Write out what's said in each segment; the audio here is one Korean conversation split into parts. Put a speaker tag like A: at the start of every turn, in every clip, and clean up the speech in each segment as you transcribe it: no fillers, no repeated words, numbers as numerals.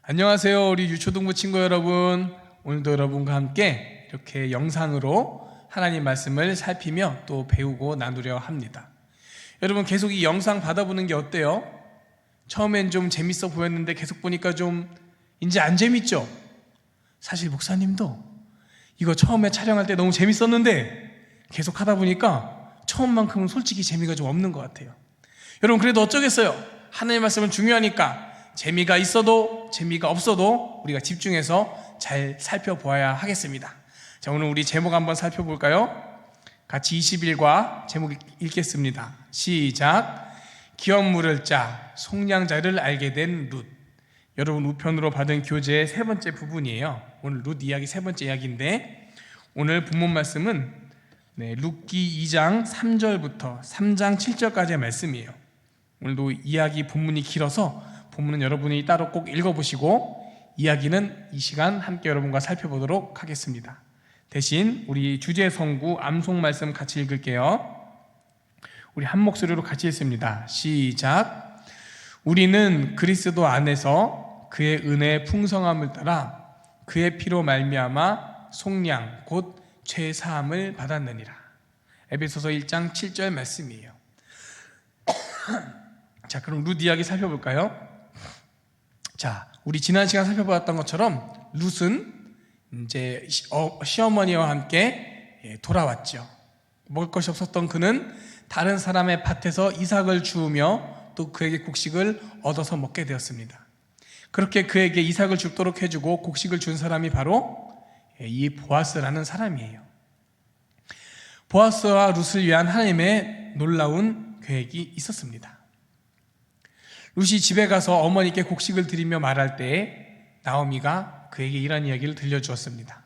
A: 안녕하세요, 우리 유초동부 친구 여러분. 오늘도 여러분과 함께 이렇게 영상으로 하나님 말씀을 살피며 또 배우고 나누려 합니다. 여러분, 계속 이 영상 받아보는 게 어때요? 처음엔 좀 재밌어 보였는데 계속 보니까 좀 이제 안 재밌죠? 사실 목사님도 이거 처음에 촬영할 때 너무 재밌었는데 계속 하다 보니까 처음만큼은 솔직히 재미가 좀 없는 것 같아요. 여러분, 그래도 어쩌겠어요? 하나님 말씀은 중요하니까 재미가 있어도 재미가 없어도 우리가 집중해서 잘 살펴보아야 하겠습니다. 자, 오늘 우리 제목 한번 살펴볼까요? 같이 20일과 제목 읽겠습니다. 시작. 기업 물을 자, 속량자를 알게 된 룻. 여러분, 우편으로 받은 교재의 세 번째 부분이에요. 오늘 룻 이야기 세 번째 이야기인데, 오늘 본문 말씀은 룻기 2장 3절부터 3장 7절까지의 말씀이에요. 오늘도 이야기 본문이 길어서 본문은 여러분이 따로 꼭 읽어보시고 이야기는 이 시간 함께 여러분과 살펴보도록 하겠습니다. 대신 우리 주제 성구 암송 말씀 같이 읽을게요. 우리 한 목소리로 같이 읽습니다. 시작. 우리는 그리스도 안에서 그의 은혜의 풍성함을 따라 그의 피로 말미암아 속량 곧 죄사함을 받았느니라. 에베소서 1장 7절 말씀이에요. 자, 그럼 룻 이야기 살펴볼까요? 자, 우리 지난 시간 살펴보았던 것처럼 룻은 이제 시어머니와 함께 돌아왔죠. 먹을 것이 없었던 그는 다른 사람의 밭에서 이삭을 주우며 또 그에게 곡식을 얻어서 먹게 되었습니다. 그렇게 그에게 이삭을 줍도록 해주고 곡식을 준 사람이 바로 이 보아스라는 사람이에요. 보아스와 룻을 위한 하나님의 놀라운 계획이 있었습니다. 룻이 집에 가서 어머니께 곡식을 드리며 말할 때에 나오미가 그에게 이런 이야기를 들려주었습니다.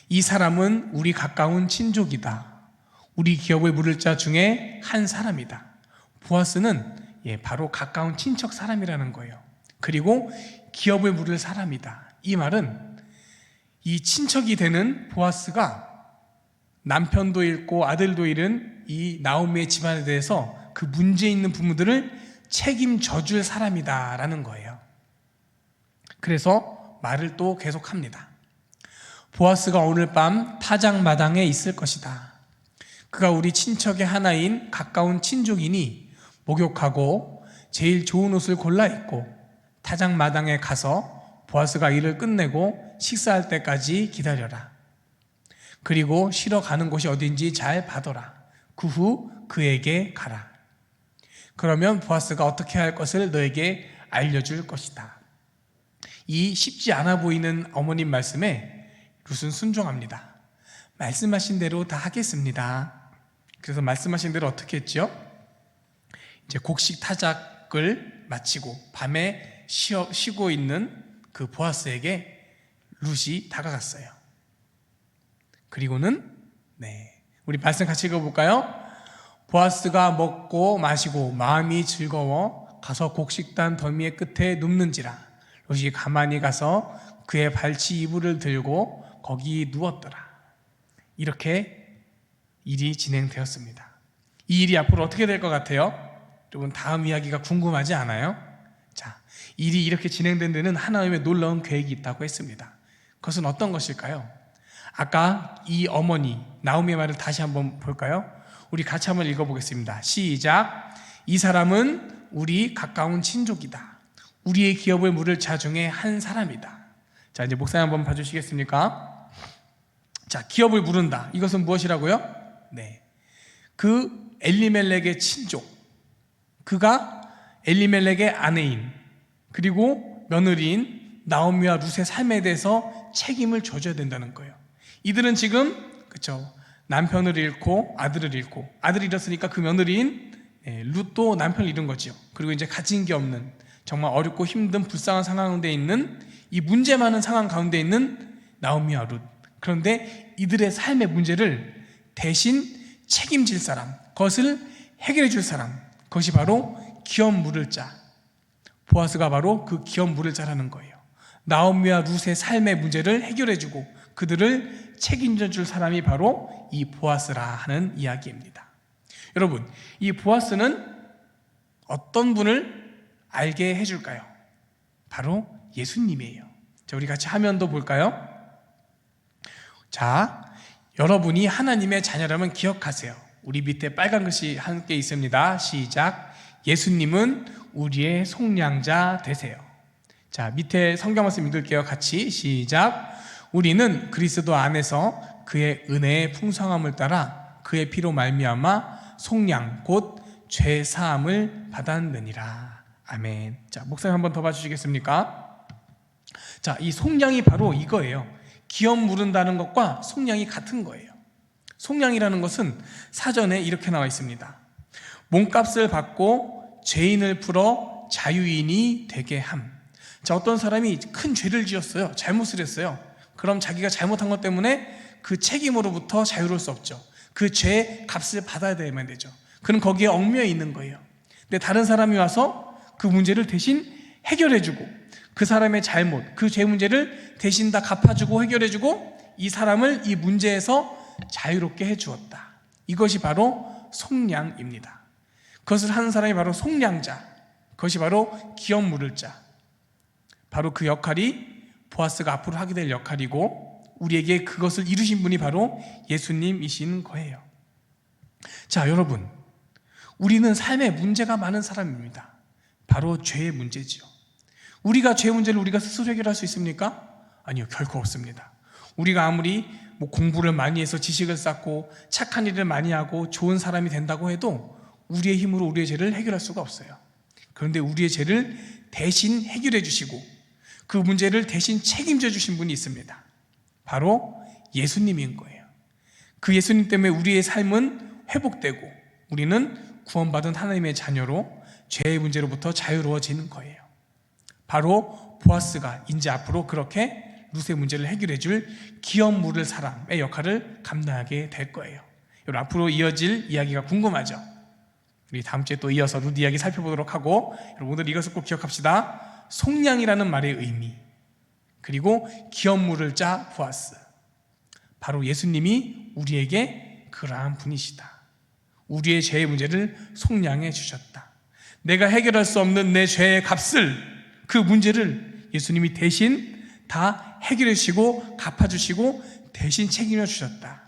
A: 이 사람은 우리 가까운 친족이다. 우리 기업을 물을 자 중에 한 사람이다. 보아스는 바로 가까운 친척 사람이라는 거예요. 그리고 기업을 물을 사람이다. 이 말은 이 친척이 되는 보아스가 남편도 잃고 아들도 잃은 이 나오미의 집안에 대해서 그 문제 있는 부모들을 책임져 줄 사람이다 라는 거예요. 그래서 말을 또 계속합니다. 보아스가 오늘 밤 타작마당에 있을 것이다. 그가 우리 친척의 하나인 가까운 친족이니 목욕하고 제일 좋은 옷을 골라 입고 타작마당에 가서 보아스가 일을 끝내고 식사할 때까지 기다려라. 그리고 쉬러 가는 곳이 어딘지 잘 봐둬라. 그 후 그에게 가라. 그러면 보아스가 어떻게 할 것을 너에게 알려줄 것이다. 이 쉽지 않아 보이는 어머님 말씀에 룻은 순종합니다. 말씀하신 대로 다 하겠습니다. 그래서 말씀하신 대로 어떻게 했죠? 이제 곡식 타작을 마치고 밤에 쉬고 있는 그 보아스에게 룻이 다가갔어요. 그리고는 우리 말씀 같이 읽어볼까요? 보아스가 먹고 마시고 마음이 즐거워 가서 곡식단 더미의 끝에 눕는지라. 룻이 가만히 가서 그의 발치 이불을 들고 거기 누웠더라. 이렇게 일이 진행되었습니다. 이 일이 앞으로 어떻게 될 것 같아요? 여러분, 다음 이야기가 궁금하지 않아요? 자, 일이 이렇게 진행된 데는 하나님의 놀라운 계획이 있다고 했습니다. 그것은 어떤 것일까요? 아까 이 어머니 나오미의 말을 다시 한번 볼까요? 우리 같이 한번 읽어보겠습니다. 시작. 이 사람은 우리 가까운 친족이다. 우리의 기업을 물을 자 중에 한 사람이다. 자, 이제 목사님 한번 봐주시겠습니까? 자, 기업을 물은다. 이것은 무엇이라고요? 그 엘리멜렉의 친족, 그가 엘리멜렉의 아내인 그리고 며느리인 나오미와 룻의 삶에 대해서 책임을 져줘야 된다는 거예요. 이들은 지금 남편을 잃고 아들을 잃고, 아들을 잃었으니까 그 며느리인 룻도 남편을 잃은 거죠. 그리고 이제 가진 게 없는 정말 어렵고 힘든 불쌍한 상황 가운데 있는, 이 문제 많은 상황 가운데 있는 나오미와 룻. 그런데 이들의 삶의 문제를 대신 책임질 사람, 그것을 해결해 줄 사람, 그것이 바로 기업 물을 자, 보아스가 바로 그 기업 물을 자라는 거예요. 나오미와 룻의 삶의 문제를 해결해 주고 그들을 책임져 줄 사람이 바로 이 보아스라 하는 이야기입니다. 여러분, 이 보아스는 어떤 분을 알게 해줄까요? 바로 예수님이에요. 자, 우리 같이 화면도 볼까요? 자, 여러분이 하나님의 자녀라면 기억하세요. 우리 밑에 빨간 글씨 함께 있습니다. 시작. 예수님은 우리의 속량자 되세요. 자, 밑에 성경 말씀 읽을게요. 같이 시작. 우리는 그리스도 안에서 그의 은혜의 풍성함을 따라 그의 피로 말미암아 속량 곧 죄 사함을 받았느니라. 아멘. 자, 목사님 한번 더 봐주시겠습니까? 자, 이 속량이 바로 이거예요. 기업 물은다는 것과 속량이 같은 거예요. 속량이라는 것은 사전에 이렇게 나와 있습니다. 몸값을 받고 죄인을 풀어 자유인이 되게 함. 자, 어떤 사람이 큰 죄를 지었어요. 잘못을 했어요. 그럼 자기가 잘못한 것 때문에 그 책임으로부터 자유로울 수 없죠. 그 죄의 값을 받아야 되면 되죠. 그럼 거기에 얽매여 있는 거예요. 근데 다른 사람이 와서 그 문제를 대신 해결해주고, 그 사람의 잘못, 그 죄 문제를 대신 다 갚아주고 해결해주고, 이 사람을 이 문제에서 자유롭게 해주었다. 이것이 바로 속량입니다. 그것을 하는 사람이 바로 속량자, 그것이 바로 기업 물을 자. 바로 그 역할이 보아스가 앞으로 하게 될 역할이고, 우리에게 그것을 이루신 분이 바로 예수님이신 거예요. 자, 여러분, 우리는 삶에 문제가 많은 사람입니다. 바로 죄의 문제지요. 우리가 죄 문제를 우리가 스스로 해결할 수 있습니까? 아니요, 결코 없습니다. 우리가 아무리 공부를 많이 해서 지식을 쌓고 착한 일을 많이 하고 좋은 사람이 된다고 해도 우리의 힘으로 우리의 죄를 해결할 수가 없어요. 그런데 우리의 죄를 대신 해결해 주시고 그 문제를 대신 책임져 주신 분이 있습니다. 바로 예수님인 거예요. 그 예수님 때문에 우리의 삶은 회복되고 우리는 구원받은 하나님의 자녀로 죄의 문제로부터 자유로워지는 거예요. 바로 보아스가 이제 앞으로 그렇게 룻의 문제를 해결해 줄 기업 물을 사람의 역할을 감당하게 될 거예요. 여러분, 앞으로 이어질 이야기가 궁금하죠? 우리 다음 주에 또 이어서 룻 이야기 살펴보도록 하고, 여러분 오늘 이것을 꼭 기억합시다. 속량이라는 말의 의미, 그리고 기업 물을 짜 보아스, 바로 예수님이 우리에게 그러한 분이시다. 우리의 죄의 문제를 속량해 주셨다. 내가 해결할 수 없는 내 죄의 값을, 그 문제를 예수님이 대신 다 해결해 주시고 갚아주시고 대신 책임져 주셨다.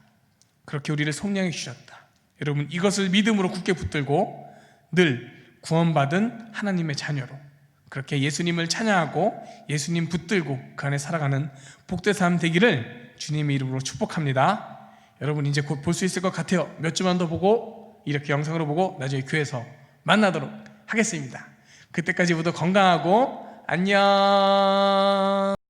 A: 그렇게 우리를 속량해 주셨다. 여러분, 이것을 믿음으로 굳게 붙들고 늘 구원받은 하나님의 자녀로 그렇게 예수님을 찬양하고 예수님 붙들고 그 안에 살아가는 복된 삶 되기를 주님의 이름으로 축복합니다. 여러분, 이제 곧 볼 수 있을 것 같아요. 몇 주만 더 보고 이렇게 영상으로 보고 나중에 교회에서 만나도록 하겠습니다. 그때까지 모두 건강하고 안녕.